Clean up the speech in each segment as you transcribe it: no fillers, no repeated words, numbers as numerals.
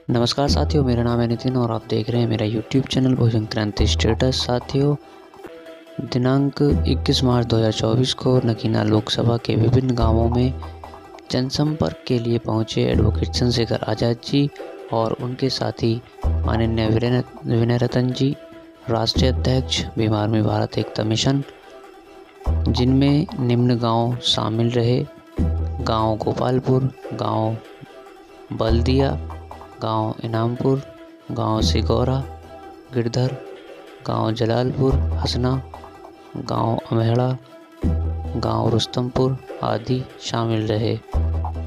नमस्कार साथियों, मेरा नाम है नितिन और आप देख रहे हैं मेरा YouTube चैनल बहुजन क्रांति स्टेटस। साथियों, दिनांक 21 मार्च 2024 को नगीना लोकसभा के विभिन्न गांवों में जनसंपर्क के लिए पहुंचे एडवोकेट चंद्रशेखर आज़ाद जी और उनके साथी माननीय विनय रतन जी, राष्ट्रीय अध्यक्ष भीम आर्मी भारत एकता मिशन, जिनमें निम्न गाँव शामिल रहे: गाँव गोपालपुर, गाँव बल्दिया, गांव इनामपुर, गांव सिगौरा गिरधर, गांव जलालपुर हसना, गांव अमेहड़ा, गांव रुस्तमपुर आदि शामिल रहे।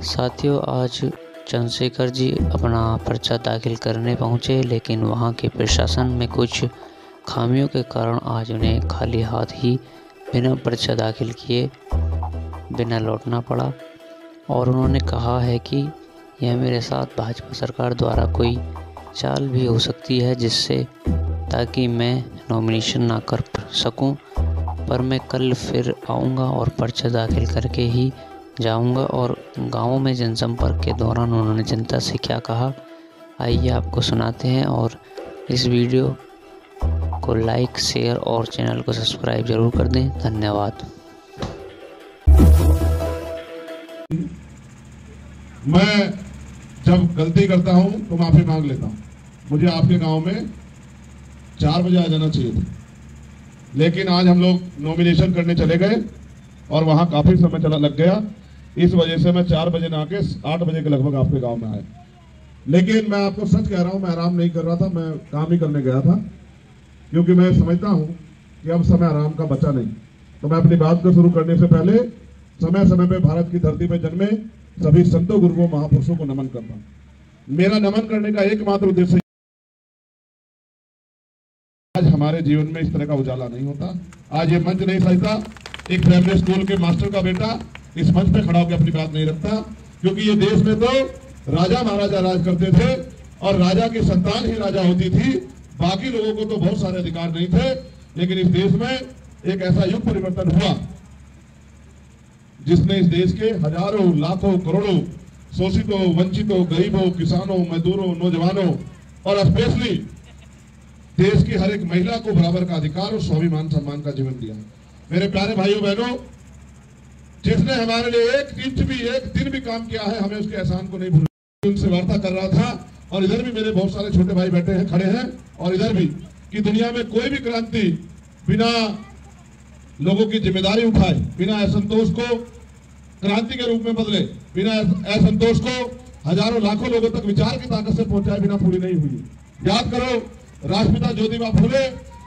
साथियों, आज चंद्रशेखर जी अपना पर्चा दाखिल करने पहुंचे, लेकिन वहां के प्रशासन में कुछ खामियों के कारण आज उन्हें खाली हाथ ही बिना पर्चा दाखिल किए बिना लौटना पड़ा। और उन्होंने कहा है कि यह मेरे साथ भाजपा सरकार द्वारा कोई चाल भी हो सकती है, जिससे ताकि मैं नॉमिनेशन ना कर सकूं, पर मैं कल फिर आऊंगा और पर्चा दाखिल करके ही जाऊंगा। और गांवों में जनसंपर्क के दौरान उन्होंने जनता से क्या कहा, आइए आपको सुनाते हैं। और इस वीडियो को लाइक, शेयर और चैनल को सब्सक्राइब जरूर कर दें। धन्यवाद। मैं जब गलती करता हूं तो माफी मांग लेता हूं। मुझे आपके गांव में 4 बजे आ जाना चाहिए था, लेकिन आज हम लोग नॉमिनेशन करने चले गए और वहां काफी समय चला लग गया। इस वजह से मैं 4 बजे ना के 8 बजे के लगभग आपके गांव में आया। लेकिन मैं आपको सच कह रहा हूं, मैं आराम नहीं कर रहा था, मैं काम ही करने गया था, क्योंकि मैं समझता हूं कि अब समय आराम का बचा नहीं। तो मैं अपनी बात को शुरू करने से पहले समय समय पे भारत की धरती पे जन्मे सभी संतों, गुरुओं, महापुरुषों को नमन करता हूं। मेरा नमन करने का एकमात्र उद्देश्य, आज हमारे जीवन में इस तरह का उजाला नहीं होता, आज ये मंच नहीं सजता, एक प्राइमरी स्कूल के मास्टर का बेटा इस मंच पे खड़ा होकर अपनी बात नहीं रखता, क्योंकि ये देश में तो राजा महाराजा राज करते थे और राजा की संतान ही राजा होती थी, बाकी लोगों को तो बहुत सारे अधिकार नहीं थे। लेकिन इस देश में एक ऐसा युग परिवर्तन हुआ जिसने इस देश के हजारों, लाखों, करोड़ों शोषितों, वंचितों, गरीबों, किसानों, मजदूरों, नौजवानों और स्पेशली देश की हर एक महिला को बराबर का अधिकार और स्वाभिमान सम्मान का जीवन दिया। मेरे प्यारे भाइयों बहनों, जिसने हमारे लिए एक इंच भी, एक दिन भी काम किया है, हमें उसके एहसान को नहीं भूलना। उनसे वार्ता कर रहा था और इधर भी मेरे बहुत सारे छोटे भाई बैठे हैं, खड़े हैं, और इधर भी, कि दुनिया में कोई भी क्रांति बिना लोगों की जिम्मेदारी उठाए, बिना असंतोष को क्रांति के रूप में बदले, बिना असंतोष को हजारों लाखों लोगों तक विचार की ताकत से पहुंचाए बिना पूरी नहीं हुई। याद करो, राष्ट्रपिता ज्योतिबा फुले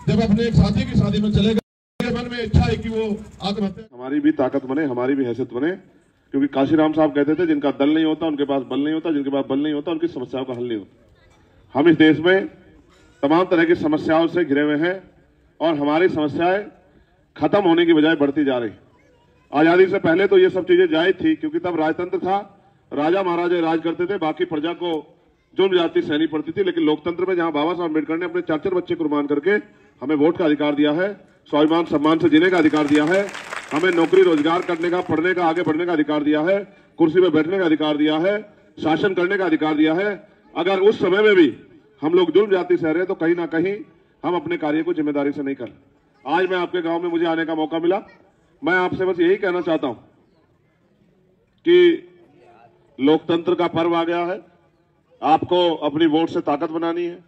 जब अपने एक साथी की शादी में चले गए, मन में इच्छा है कि वो आत्महत्या। हमारी भी ताकत बने, हमारी भी हैसियत बने, क्योंकि काशीराम साहब कहते थे, जिनका दल नहीं होता उनके पास बल नहीं होता, जिनके पास बल नहीं होता उनकी समस्याओं का हल नहीं होता। हम इस देश में तमाम तरह की समस्याओं से घिरे हुए हैं और हमारी समस्याएं खत्म होने की बजाय बढ़ती जा रही। आजादी से पहले तो ये सब चीजें जायज थी, क्योंकि तब राजतंत्र था, राजा महाराजा राज करते थे, बाकी प्रजा को जुल्म जाति सहनी पड़ती थी। लेकिन लोकतंत्र में जहां बाबा साहब अम्बेडकर ने अपने 4 बच्चे कुर्बान करके हमें वोट का अधिकार दिया है, स्वाभिमान सम्मान से जीने का अधिकार दिया है, हमें नौकरी रोजगार करने का, पढ़ने का, आगे बढ़ने का अधिकार दिया है, कुर्सी पर बैठने का अधिकार दिया है, शासन करने का अधिकार दिया है। अगर उस समय में भी हम लोग जुल्म जाति सह रहे तो कहीं ना कहीं हम अपने कार्य को जिम्मेदारी से नहीं कर। आज मैं आपके गांव में मुझे आने का मौका मिला, मैं आपसे बस यही कहना चाहता हूं कि लोकतंत्र का पर्व आ गया है, आपको अपनी वोट से ताकत बनानी है।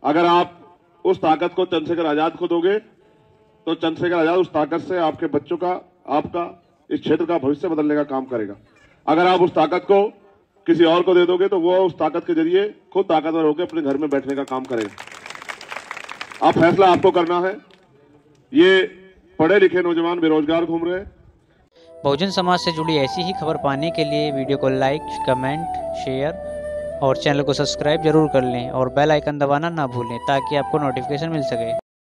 अगर आप उस ताकत को चंद्रशेखर आजाद को दोगे तो चंद्रशेखर आजाद उस ताकत से आपके बच्चों का, आपका, इस क्षेत्र का भविष्य बदलने का काम करेगा। अगर आप उस ताकत को किसी और को दे दोगे तो वो उस ताकत के जरिए खुद ताकतवर होकर अपने घर में बैठने का काम करेगा। अब फैसला आपको करना है। ये पढ़े लिखे नौजवान बेरोजगार घूम रहे हैं। बहुजन समाज से जुड़ी ऐसी ही खबर पाने के लिए वीडियो को लाइक, कमेंट, शेयर और चैनल को सब्सक्राइब जरूर कर लें और बेल आइकन दबाना ना भूलें, ताकि आपको नोटिफिकेशन मिल सके।